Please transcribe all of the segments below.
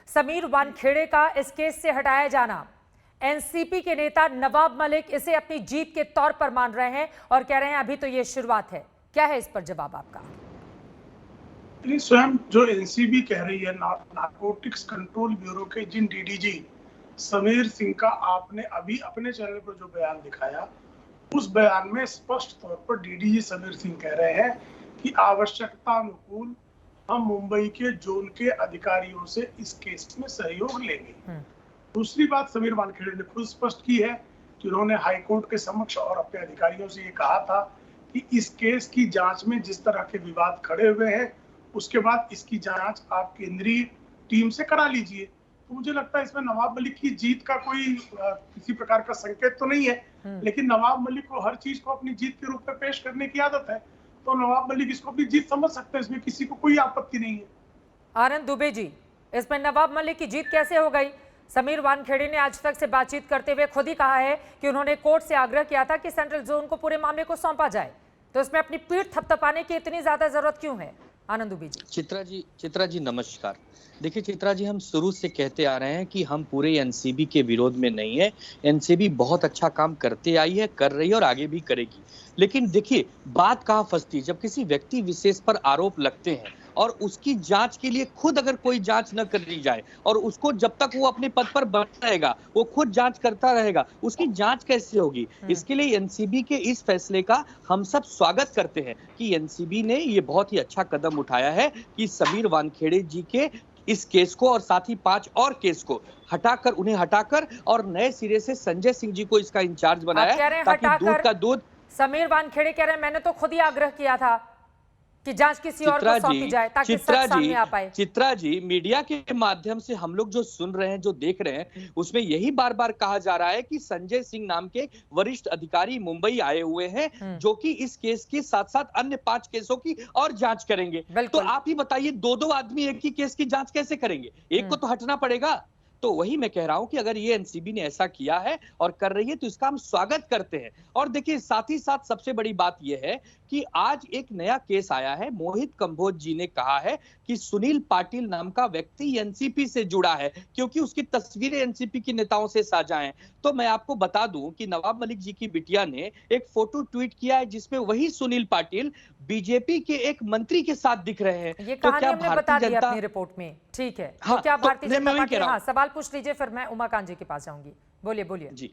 समीर वानखेड़े का इस केस से हटाया जाना, एनसीपी के नेता नवाब मलिक इसे अपनी जीत के तौर पर मान रहे हैं और कह रहे हैं अभी तो ये शुरुआत है। क्या है इस पर जवाब आपका? स्वयं जो एनसीबी कह रही है, नारकोटिक्स कंट्रोल ब्यूरो के जिन डीडीजी समीर सिंह का आपने अभी अपने चैनल पर जो बयान दिखाया, उस बयान में स्पष्ट तौर पर डीडीजी समीर सिंह कह रहे हैं कि आवश्यकता अनुकूल हम मुंबई के जोन के अधिकारियों से इस केस में सहयोग लेंगे। दूसरी बात समीर वानखेड़े ने खुद स्पष्ट की है कि उन्होंने हाईकोर्ट के समक्ष और अपने अधिकारियों से ये कहा था कि इस केस की जांच में जिस तरह के विवाद खड़े हुए हैं, उसके बाद इसकी जांच आप केंद्रीय टीम से करा लीजिए। तो मुझे लगता है इसमें नवाब मलिक की जीत का कोई किसी प्रकार का संकेत तो नहीं है, लेकिन नवाब मलिक को हर चीज को अपनी जीत के रूप में पेश करने की आदत है, तो नवाब मलिक इसको अपनी जीत समझ सकते हैं, इसमें किसी को कोई आपत्ति नहीं है। आनंद दुबे जी, इसमें नवाब मलिक की जीत कैसे हो गई? समीर वानखेड़े ने आज तक से बातचीत करते हुए खुद ही कहा है कि उन्होंने कोर्ट से आग्रह किया था कि सेंट्रल जोन को पूरे मामले को सौंपा जाए, तो इसमें अपनी पीठ थपथपाने की इतनी ज्यादा जरूरत क्यों है? आनंद दुबे जी। चित्रा जी नमस्कार। देखिए चित्रा जी, हम शुरू से कहते आ रहे हैं कि हम पूरे एनसीबी के विरोध में नहीं है। एनसीबी बहुत अच्छा काम करते आई है, कर रही है और आगे भी करेगी। लेकिन देखिए बात कहाँ फंसती है, जब किसी व्यक्ति विशेष पर आरोप लगते हैं और उसकी जांच के लिए खुद अगर कोई जांच न करी जाए और उसको जब तक वो अपने पद पर बना रहेगा वो खुद जांच करता रहेगा, उसकी जांच कैसे होगी? इसके लिए एनसीबी के इस फैसले का हम सब स्वागत करते हैं कि एनसीबी ने ये बहुत ही अच्छा कदम उठाया है कि समीर वानखेड़े जी के इस केस को और साथ ही 5 और केस को उन्हें हटाकर और नए सिरे से संजय सिंह जी को इसका इंचार्ज बनाया ताकि दूध का दूध। समीर वानखेड़े कह रहे हैं मैंने तो खुद ही आग्रह किया था कि जांच किसी और को सौंपी जाए ताकि सच सामने आ पाए। चित्रा जी, मीडिया के माध्यम से हम लोग जो सुन रहे हैं, जो देख रहे हैं, उसमें यही बार बार कहा जा रहा है कि संजय सिंह नाम के वरिष्ठ अधिकारी मुंबई आए हुए हैं जो कि इस केस के साथ साथ अन्य 5 केसों की और जांच करेंगे। तो आप ही बताइए, 2-2 आदमी एक ही केस की जांच कैसे करेंगे? एक को तो हटना पड़ेगा। तो वही मैं कह रहा हूं कि अगर ये एनसीबी ने ऐसा किया है और कर रही है तो इसका हम स्वागत करते हैं। और देखिए साथ ही साथ सबसे बड़ी बात यह है कि आज एक नया केस आया है। मोहित कंबोज जी ने कहा है कि सुनील पाटिल नाम का व्यक्ति एनसीपी से जुड़ा है क्योंकि उसकी तस्वीरें एनसीपी के नेताओं से साझा हैं। तो मैं आपको बता दूं कि नवाब मलिक जी की बिटिया ने एक फोटो ट्वीट किया है जिसमें वही सुनील पाटिल बीजेपी के एक मंत्री के साथ दिख रहे हैं। ये तो क्या भारतीय जनता अपनी रिपोर्ट में ठीक है? हाँ, तो क्या भारतीय जनता पार्टी? हाँ, सवाल पूछ लीजिए, फिर मैं उमाकांत जी के पास जाऊंगी। बोलिए जी।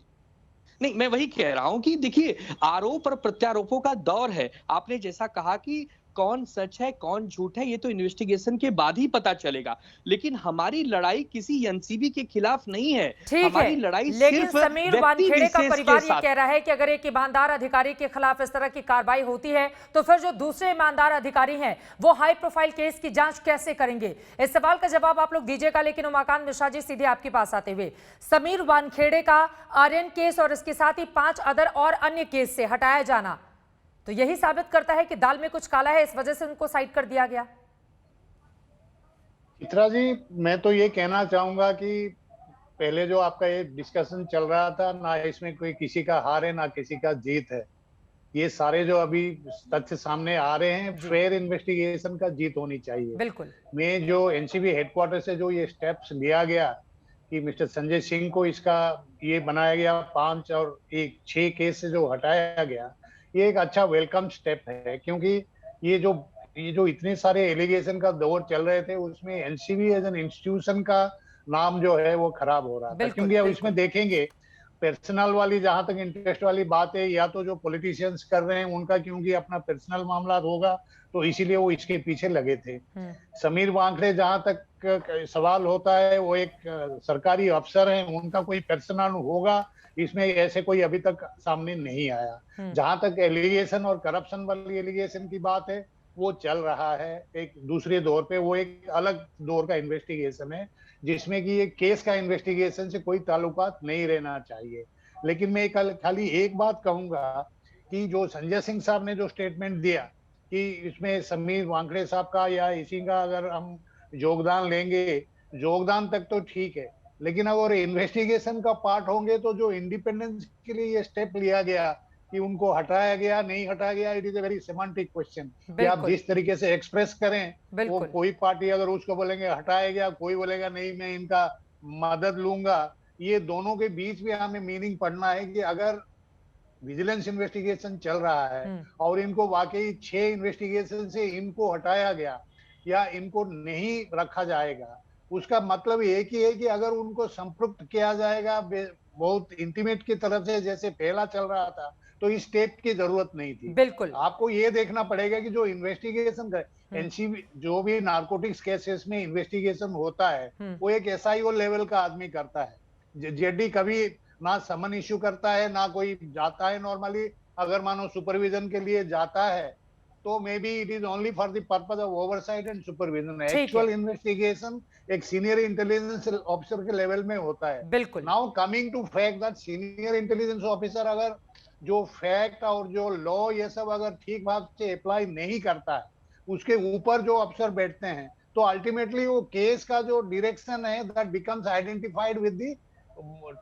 नहीं, मैं वही कह रहा हूं कि देखिए आरोप और प्रत्यारोपों का दौर है। आपने जैसा कहा कि कौन सच है कौन झूठ है ये तो इन्वेस्टिगेशन के बाद ही पता चलेगा, लेकिन हमारी लड़ाई किसी एनसीबी के खिलाफ नहीं है। हमारी लड़ाई लेकिन समीर वानखेड़े का परिवार ये कह रहा है कि अगर एक ईमानदार अधिकारी के खिलाफ इस तरह की कार्रवाई होती है तो फिर जो दूसरे ईमानदार अधिकारी हैं वो हाई प्रोफाइल केस की जांच कैसे करेंगे? इस सवाल का जवाब आप लोग दीजिएगा। लेकिन उमाकांत मिश्रा जी, सीधे आपके पास आते हुए, समीर वानखेड़े का आर्यन केस और इसके साथ ही 5 अदर और अन्य केस से हटाया जाना तो यही साबित करता है कि दाल में कुछ काला है, इस वजह से उनको साइड कर दिया गया। चित्रा जी, मैं तो ये कहना चाहूंगा कि पहले जो आपका ये डिस्कशन चल रहा था ना, इसमें कोई किसी का हार है ना किसी का जीत है। ये सारे जो अभी तथ्य सामने आ रहे हैं, फेयर इन्वेस्टिगेशन का जीत होनी चाहिए। बिल्कुल। में जो एनसीबी हेडक्वार्टर से जो ये स्टेप्स लिया गया कि मिस्टर संजय सिंह को इसका ये बनाया गया 5 और 6 केस से जो हटाया गया, ये एक अच्छा वेलकम स्टेप है। क्योंकि ये जो इतने सारे एलिगेशन का दौर चल रहे थे उसमें एनसीबी एज एन इंस्टीट्यूशन का नाम जो है वो खराब हो रहा था। क्योंकि अब इसमें देखेंगे पर्सनल वाली जहां तक इंटरेस्ट वाली बात है, या तो जो पॉलिटिशियंस कर रहे हैं उनका, क्योंकि अपना पर्सनल मामला होगा तो इसीलिए वो इसके पीछे लगे थे। समीर वानखेड़े जहां तक सवाल होता है, वो एक सरकारी अफसर हैं, उनका कोई पर्सनल होगा, इसमें ऐसे कोई अभी तक सामने नहीं आया। जहां तक एलिगेशन और करप्शन वाली एलिगेशन की बात है वो चल रहा है एक दूसरे दौर पे, वो एक अलग दौर का इन्वेस्टिगेशन है जिसमें कि ये केस का इन्वेस्टिगेशन से कोई ताल्लुकात नहीं रहना चाहिए। लेकिन मैं खाली एक बात कहूंगा कि जो संजय सिंह साहब ने जो स्टेटमेंट दिया कि इसमें समीर वानखेड़े साहब का या इसी का अगर हम योगदान लेंगे, योगदान तक तो ठीक है, लेकिन अगर इन्वेस्टिगेशन का पार्ट होंगे तो जो इंडिपेंडेंस के लिए ये स्टेप लिया गया कि उनको हटाया गया नहीं हटाया गया, it is a very semantic question कि आप बिल्कुल जिस तरीके से एक्सप्रेस करें, वो बिल्कुल कोई पार्टी अगर उसको बोलेंगे हटाया गया, कोई बोलेगा नहीं मैं इनका मदद लूंगा, ये दोनों के बीच में हमें मीनिंग पढ़ना है कि अगर विजिलेंस इन्वेस्टिगेशन चल रहा है और इनको वाकई 6 इन्वेस्टिगेशन से इनको हटाया गया या इनको नहीं रखा जाएगा, उसका मतलब एक ही है कि अगर उनको संपृक्त किया जाएगा बहुत इंटीमेट की तरफ से जैसे पहला चल रहा था, तो इस स्टेप की जरूरत नहीं थी। बिल्कुल आपको ये देखना पड़ेगा कि जो इन्वेस्टिगेशन एनसीबी जो भी नारकोटिक्स केसेस में इन्वेस्टिगेशन होता है, वो एक एसआईओ लेवल का आदमी करता है। जेडी कभी ना समन इश्यू करता है ना कोई जाता है। नॉर्मली अगर मानो सुपरविजन के लिए जाता है तो may be it is only for the purpose of oversight and supervision. Actual investigation एक सीनियर इंटेलिजेंस ऑफिसर के लेवल में होता है। बिल्कुल now coming to fact that senior intelligence officer अगर जो फैक्ट और जो लॉ ये सब अगर ठीक भाव से अप्लाई नहीं करता है, उसके ऊपर जो अफसर बैठते हैं, तो अल्टीमेटली वो केस का जो डायरेक्शन है that becomes identified with the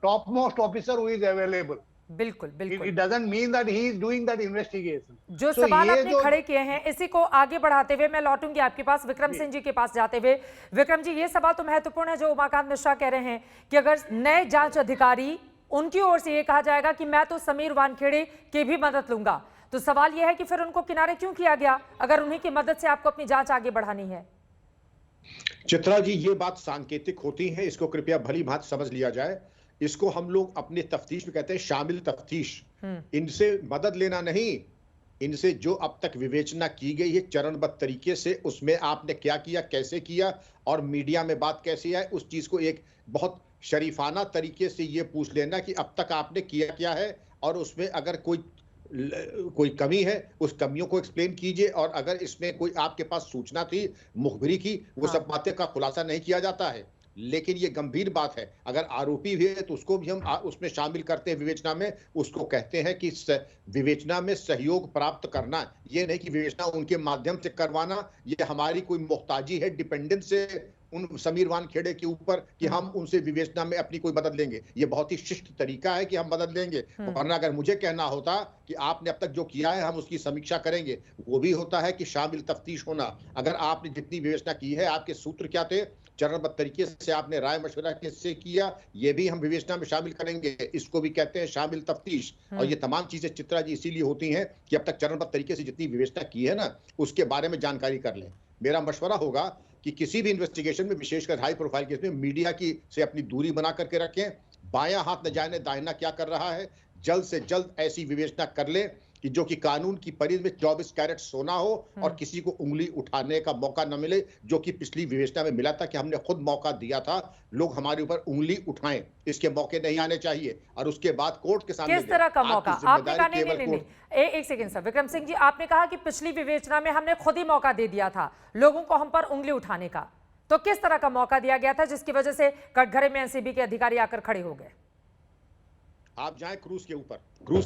top most officer who is available. बिल्कुल बिल्कुल It doesn't mean that he is doing that investigation. जो So सवाल ये आपने जो खड़े किए हैं इसी को आगे बढ़ाते हुए मैं लौटूंगी आपके पास विक्रम सिंह जी के पास जाते हुए। विक्रम जी, ये सवाल तो महत्वपूर्ण है जो उमाकांत मिश्रा कह रहे हैं कि अगर नए जांच अधिकारी उनकी ओर से ये कहा जाएगा कि मैं तो समीर वानखेड़े की भी मदद लूंगा, तो सवाल यह है कि फिर उनको किनारे क्यों किया गया अगर उन्हीं की मदद से आपको अपनी जांच आगे बढ़ानी है? चित्रा जी, ये बात सांकेतिक होती है, इसको कृपया भली भांति समझ लिया जाए। इसको हम लोग अपने तफ्तीश में कहते हैं शामिल तफ्तीश। इनसे मदद लेना नहीं, इनसे जो अब तक विवेचना की गई है चरणबद्ध तरीके से, उसमें आपने क्या किया, कैसे किया और मीडिया में बात कैसी है, उस चीज को एक बहुत शरीफाना तरीके से ये पूछ लेना कि अब तक आपने किया क्या है और उसमें अगर कोई कमी है उस कमियों को एक्सप्लेन कीजिए, और अगर इसमें कोई आपके पास सूचना थी मुखबिरी की, वो सब बातें का खुलासा नहीं किया जाता है। लेकिन ये गंभीर बात है, अगर आरोपी भी है तो उसको भी हम उसमें शामिल करते हैं विवेचना में। उसको कहते हैं कि विवेचना में सहयोग प्राप्त करना, ये नहीं कि विवेचना उनके माध्यम से करवाना। ये हमारी कोई मोहताजी है डिपेंडेंस से उन समीर वानखेड़े के ऊपर कि हम उनसे विवेचना में अपनी कोई मदद लेंगे। ये बहुत ही शिष्ट तरीका है कि हम मदद लेंगे, वरना अगर मुझे कहना होता कि आपने अब तक जो किया है हम उसकी समीक्षा करेंगे, वो भी होता है कि शामिल तफ्तीश होना। अगर आपने जितनी विवेचना की है, आपके सूत्र क्या थे, चरणबद्ध तरीके से आपने राय मशवरा किससे किया, ये भी हम विवेचना में शामिल करेंगे। इसको भी कहते हैं शामिल तफ्तीश। और ये तमाम चीजें चित्रा जी इसीलिए होती हैं कि अब तक चरणबद्ध तरीके से जितनी विवेचना की है ना, उसके बारे में जानकारी कर लें। मेरा मशवरा होगा कि किसी भी इन्वेस्टिगेशन में, विशेषकर हाई प्रोफाइल केस में, मीडिया की से अपनी दूरी बना करके रखें। बायां हाथ न जाने दाहिना क्या कर रहा है, जल्द से जल्द ऐसी विवेचना कर ले कि जो कि कानून की परिधि में 24 कैरेट सोना हो और किसी को उंगली उठाने का मौका न मिले, जो कि पिछली विवेचना में मिला था कि हमने खुद मौका दिया था लोग हमारे ऊपर उंगली उठाएं। इसके मौके नहीं आने चाहिए और उसके बाद कोर्ट के सामने किस तरह का मौका आपने कहा? नहीं, एक सेकंड सर, विक्रम सिंह जी, आपने कहा कि पिछली विवेचना में हमने खुद ही मौका दे दिया था लोगों को हम पर उंगली उठाने का, तो किस तरह का मौका दिया गया था जिसकी वजह से कटघरे में एनसीबी के अधिकारी आकर खड़े हो गए? आप जाएं क्रूज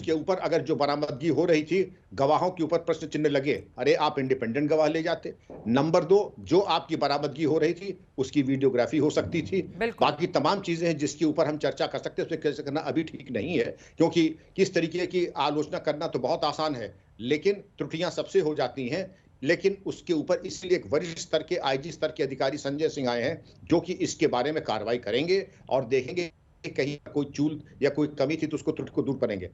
के ऊपर अगर जो बरामदगी हो रही थी, गवाहों के ऊपर प्रश्न चिन्ह लगे। अरे आप इंडिपेंडेंट गवाह ले जाते। नंबर 2, जो आपकी बरामदगी हो रही थी उसकी वीडियोग्राफी हो सकती थी। बाकी तमाम चीजें हैं जिसके ऊपर हम चर्चा कर सकते हैं, उसमें कैसे करना अभी ठीक नहीं है, क्योंकि किस तरीके की आलोचना करना तो बहुत आसान है, लेकिन त्रुटियां सबसे हो जाती हैं। लेकिन उसके ऊपर इसलिए एक वरिष्ठ स्तर के आईजी स्तर के अधिकारी संजय सिंह आए हैं जो कि इसके बारे में कार्रवाई करेंगे और देखेंगे कहीं कोई चूल या कोई कमी थी तो उसको त्रुटि को दूर करेंगे।